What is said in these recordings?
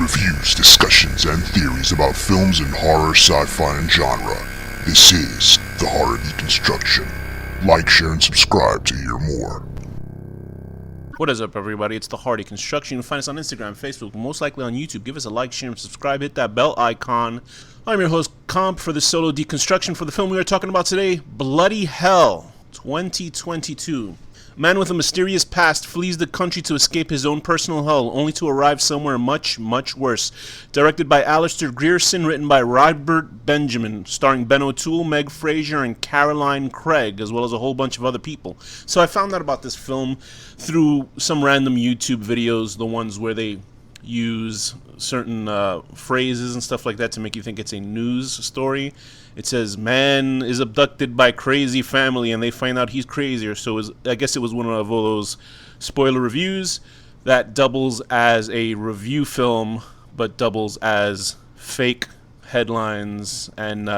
reviews, discussions, and theories about films in horror, sci-fi, and genre. This is the Horror Deconstruction. Like, share, and subscribe to hear more. What is up, everybody? It's the Horror Deconstruction. You can find us on Instagram, Facebook, most likely on YouTube. Give us a like, share, and subscribe. Hit that bell icon. I'm your host, Komp, for the solo deconstruction for the film we are talking about today, Bloody Hell, 2022. A man with a mysterious past flees the country to escape his own personal hell, only to arrive somewhere much, much worse. Directed by Alistair Grierson, written by Robert Benjamin, starring Ben O'Toole, Meg Fraser, and Caroline Craig, as well as a whole bunch of other people. So I found out about this film through some random YouTube videos, the ones where they use certain phrases and stuff like that to make you think it's a news story. It says, man is abducted by crazy family and they find out he's crazier. So I guess it was one of all those spoiler reviews that doubles as a review film, but doubles as fake headlines and,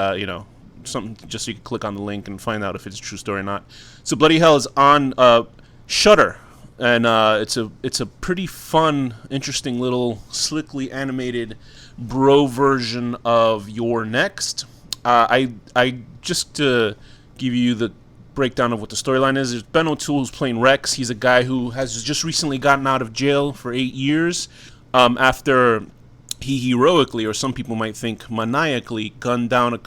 something just so you can click on the link and find out if it's a true story or not. So Bloody Hell is on Shudder. And it's a pretty fun, interesting little slickly animated bro version of You're Next. I just to give you the breakdown of what the storyline is. There's Ben O'Toole, who's playing Rex. He's a guy who has just recently gotten out of jail for 8 years after he heroically, or some people might think maniacally, gunned down a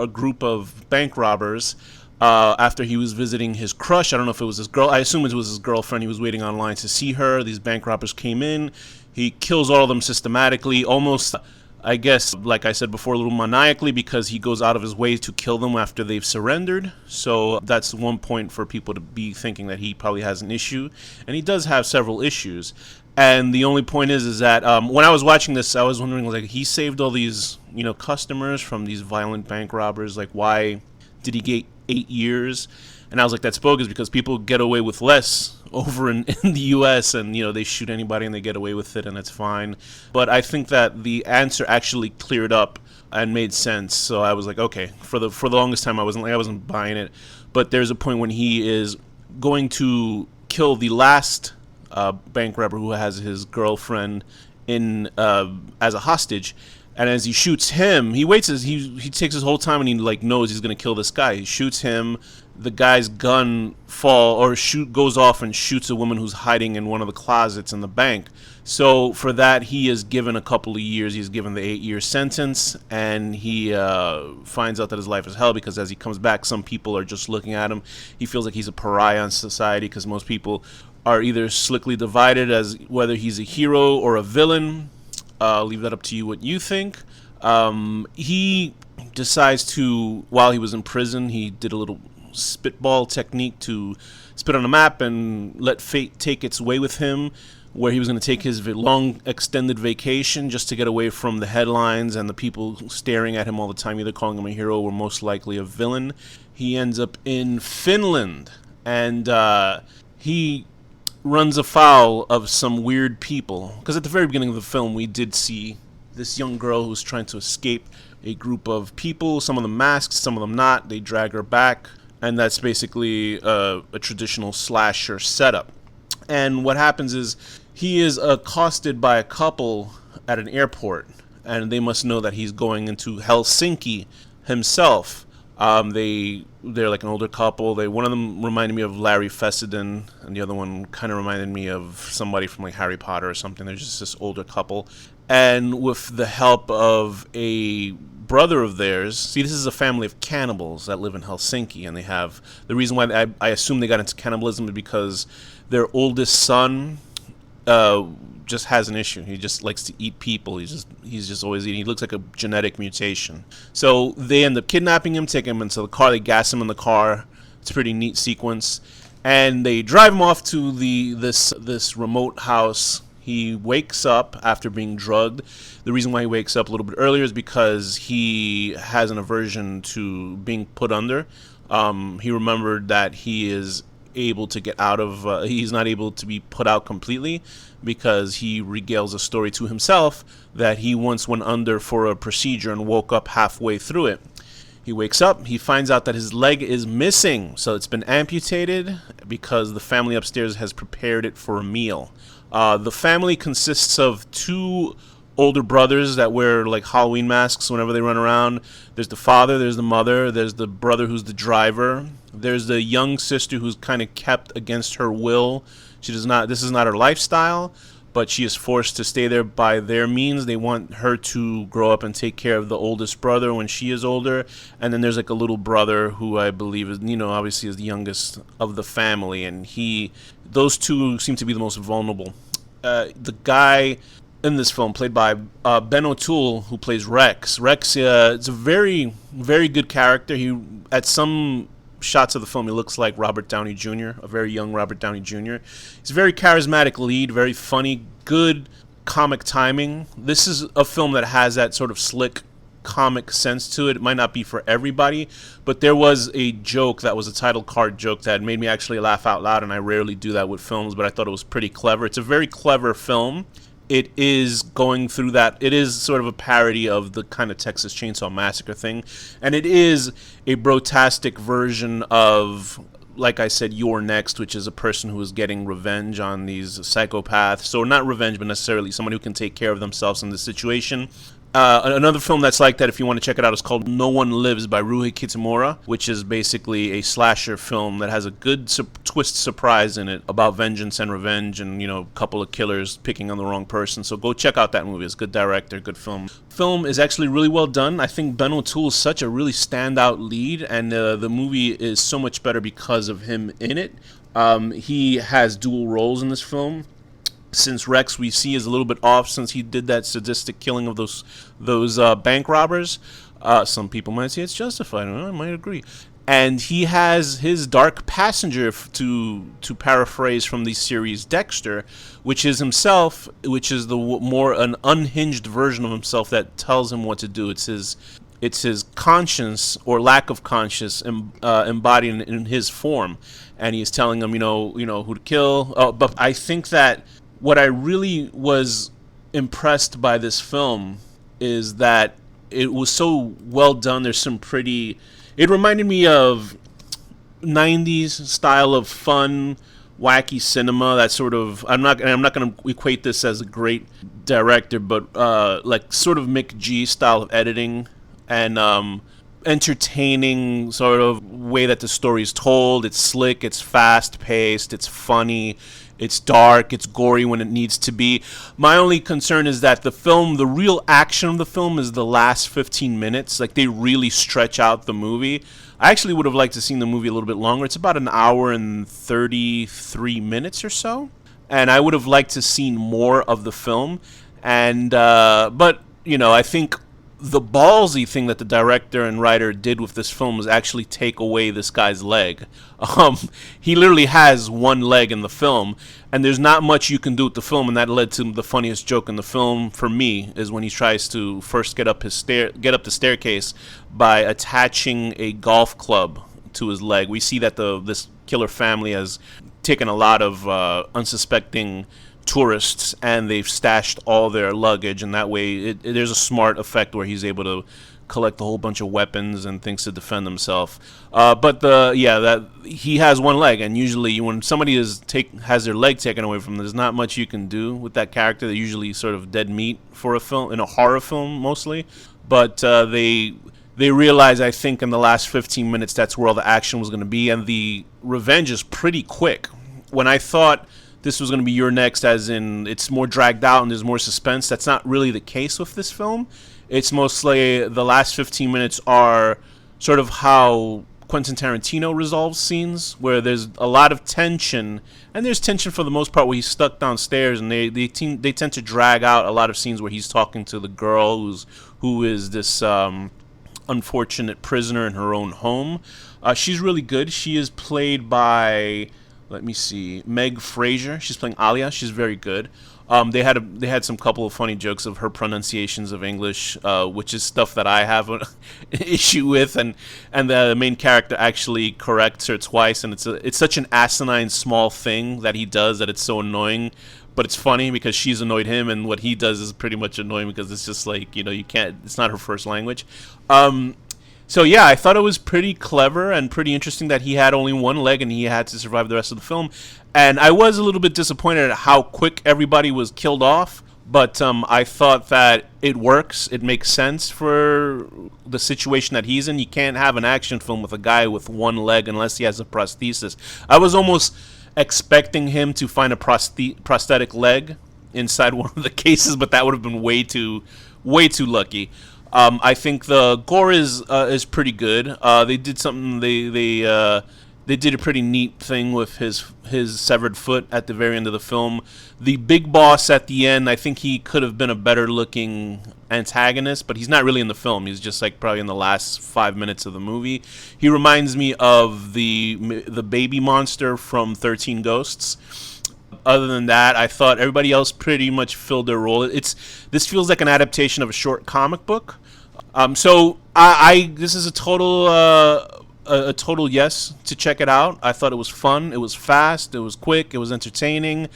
group of bank robbers. After he was visiting his crush. I don't know if it was his girl. I assume it was his girlfriend. He was waiting online to see her. These bank robbers came in. He kills all of them systematically, almost, I guess, like I said before, a little maniacally, because he goes out of his way to kill them after they've surrendered. So that's one point for people to be thinking that he probably has an issue. And he does have several issues. And the only point is that when I was watching this, I was wondering, like, he saved all these, customers from these violent bank robbers. Like, why did he get 8 years? And I was like, that's bogus, because people get away with less over in the U.S. and they shoot anybody and they get away with it and it's fine. But I think that the answer actually cleared up and made sense. So I was like, okay. For the longest time I wasn't buying it. But there's a point when he is going to kill the last bank robber who has his girlfriend in as a hostage. And as he shoots him, he waits. He takes his whole time, and he knows he's gonna kill this guy. He shoots him. The guy's gun goes off and shoots a woman who's hiding in one of the closets in the bank. So for that, he is given a couple of years. He's given the 8-year sentence, and he finds out that his life is hell, because as he comes back, some people are just looking at him. He feels like he's a pariah in society, because most people are either slickly divided as whether he's a hero or a villain. Leave that up to you what you think. He decides to, while he was in prison, he did a little spitball technique to spit on a map and let fate take its way with him, where he was going to take his long extended vacation just to get away from the headlines and the people staring at him all the time, either calling him a hero or most likely a villain. He ends up in Finland, and he runs afoul of some weird people, because at the very beginning of the film we did see this young girl who's trying to escape a group of people, some of them masked, some of them not. They drag her back, and that's basically a traditional slasher setup. And what happens is he is accosted by a couple at an airport, and they must know that he's going into Helsinki himself. They're like an older couple. One of them reminded me of Larry Fessenden, and the other one kind of reminded me of somebody from like Harry Potter or something. They're just this older couple, and with the help of a brother of theirs. See, this is a family of cannibals that live in Helsinki, and they have the reason why I assume they got into cannibalism is because their oldest son just has an issue. He just likes to eat people. He's just always eating. He looks like a genetic mutation. So they end up kidnapping him, taking him into the car. They gas him in the car. It's a pretty neat sequence, and they drive him off to this remote house. He wakes up after being drugged. The reason why he wakes up a little bit earlier is because he has an aversion to being put under. He remembered that he is able to get out of he's not able to be put out completely, because he regales a story to himself that he once went under for a procedure and woke up halfway through it. He wakes up, he finds out that his leg is missing, so it's been amputated because the family upstairs has prepared it for a meal. The family consists of two older brothers that wear like Halloween masks whenever they run around. There's the father, there's the mother, there's the brother who's the driver. There's the young sister who's kind of kept against her will. She does not. This is not her lifestyle, but she is forced to stay there by their means. They want her to grow up and take care of the oldest brother when she is older. And then there's like a little brother who I believe is, obviously is the youngest of the family, and those two seem to be the most vulnerable. The guy in this film, played by Ben O'Toole, who plays Rex. Rex is a very, very good character. He, at some shots of the film, he looks like Robert Downey Jr., a very young Robert Downey Jr. He's a very charismatic lead, very funny, good comic timing. This is a film that has that sort of slick comic sense to it. It might not be for everybody, but there was a joke that was a title card joke that made me actually laugh out loud, and I rarely do that with films, but I thought it was pretty clever. It's a very clever film. It is going through that. It is sort of a parody of the kind of Texas Chainsaw Massacre thing. And it is a brotastic version of, like I said, You're Next, which is a person who is getting revenge on these psychopaths. So not revenge, but necessarily someone who can take care of themselves in this situation. Another film that's like that, if you want to check it out, is called No One Lives by Ryuhei Kitamura, which is basically a slasher film that has a good twist surprise in it about vengeance and revenge and, a couple of killers picking on the wrong person. So go check out that movie. It's a good director, good film. Film is actually really well done. I think Ben O'Toole is such a really standout lead, and the movie is so much better because of him in it. He has dual roles in this film. Since Rex, we see, is a little bit off since he did that sadistic killing of those bank robbers. Some people might say it's justified. I might agree. And he has his dark passenger, to paraphrase from the series Dexter, which is himself, which is the more an unhinged version of himself that tells him what to do. It's his conscience or lack of conscience embodied in his form, and he's telling him, who to kill. But I think that what I really was impressed by this film is that it was so well done. There's some pretty... It reminded me of 90s style of fun, wacky cinema. That sort of... I'm not going to equate this as a great director, but like sort of Mick G style of editing and entertaining sort of way that the story is told. It's slick, it's fast-paced, it's funny, it's dark, it's gory when it needs to be. My only concern is that the real action of the film is the last 15 minutes. Like, they really stretch out the movie. I actually would have liked to see the movie a little bit longer. It's about an hour and 33 minutes or so. And I would have liked to see more of the film. And, but, I think the ballsy thing that the director and writer did with this film was actually take away this guy's leg. He literally has one leg in the film, and there's not much you can do with the film, and that led to the funniest joke in the film for me is when he tries to first get up the staircase by attaching a golf club to his leg. We see that this killer family has taken a lot of unsuspecting tourists, and they've stashed all their luggage, and that way there's a smart effect where he's able to collect a whole bunch of weapons and things to defend himself. But that he has one leg, and usually when somebody has their leg taken away from them, there's not much you can do with that character. They're usually sort of dead meat for a film, in a horror film mostly. But they realize, I think, in the last 15 minutes that's where all the action was going to be, and the revenge is pretty quick. When I thought this was going to be Your Next, as in it's more dragged out and there's more suspense, that's not really the case with this film. It's mostly the last 15 minutes are sort of how Quentin Tarantino resolves scenes, where there's a lot of tension, and there's tension for the most part where he's stuck downstairs, and they tend to drag out a lot of scenes where he's talking to the girl who is this unfortunate prisoner in her own home. She's really good. She is played by, let me see, Meg Fraser. She's playing Alia. She's very good. They had some couple of funny jokes of her pronunciations of English, which is stuff that I have an issue with, and the main character actually corrects her twice, and it's such an asinine small thing that he does that it's so annoying, but it's funny because she's annoyed him, and what he does is pretty much annoying because it's just like, you can't, it's not her first language. So yeah, I thought it was pretty clever and pretty interesting that he had only one leg and he had to survive the rest of the film. And I was a little bit disappointed at how quick everybody was killed off. but I thought that it works. It makes sense for the situation that he's in. You can't have an action film with a guy with one leg unless he has a prosthesis. I was almost expecting him to find a prosthetic leg inside one of the cases, but that would have been way too lucky. I think the gore is pretty good. They did something. They did a pretty neat thing with his severed foot at the very end of the film. The big boss at the end, I think he could have been a better looking antagonist, but he's not really in the film. He's just like probably in the last 5 minutes of the movie. He reminds me of the baby monster from 13 Ghosts. Other than that, I thought everybody else pretty much filled their role. This feels like an adaptation of a short comic book. So this is a total yes to check it out. I thought it was fun. It was fast. It was quick. It was entertaining.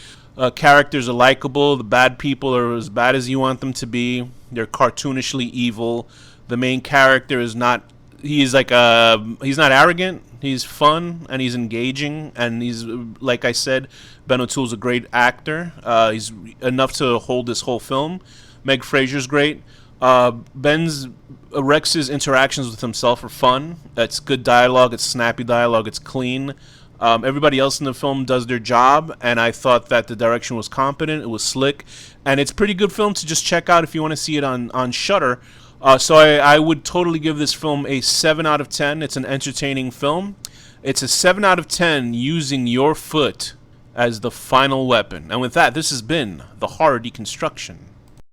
Characters are likable. The bad people are as bad as you want them to be. They're cartoonishly evil. The main character is not. He's not arrogant. He's fun and he's engaging, and he's, like I said, Ben O'Toole's a great actor. He's enough to hold this whole film. Meg Fraser's great. Rex's interactions with himself are fun. It's good dialogue. It's snappy dialogue. It's clean. Everybody else in the film does their job, and I thought that the direction was competent. It was slick, and it's a pretty good film to just check out if you want to see it on Shudder. So I would totally give this film a 7 out of 10. It's an entertaining film. It's a 7 out of 10 using your foot as the final weapon. And with that, this has been the Horror Deconstruction.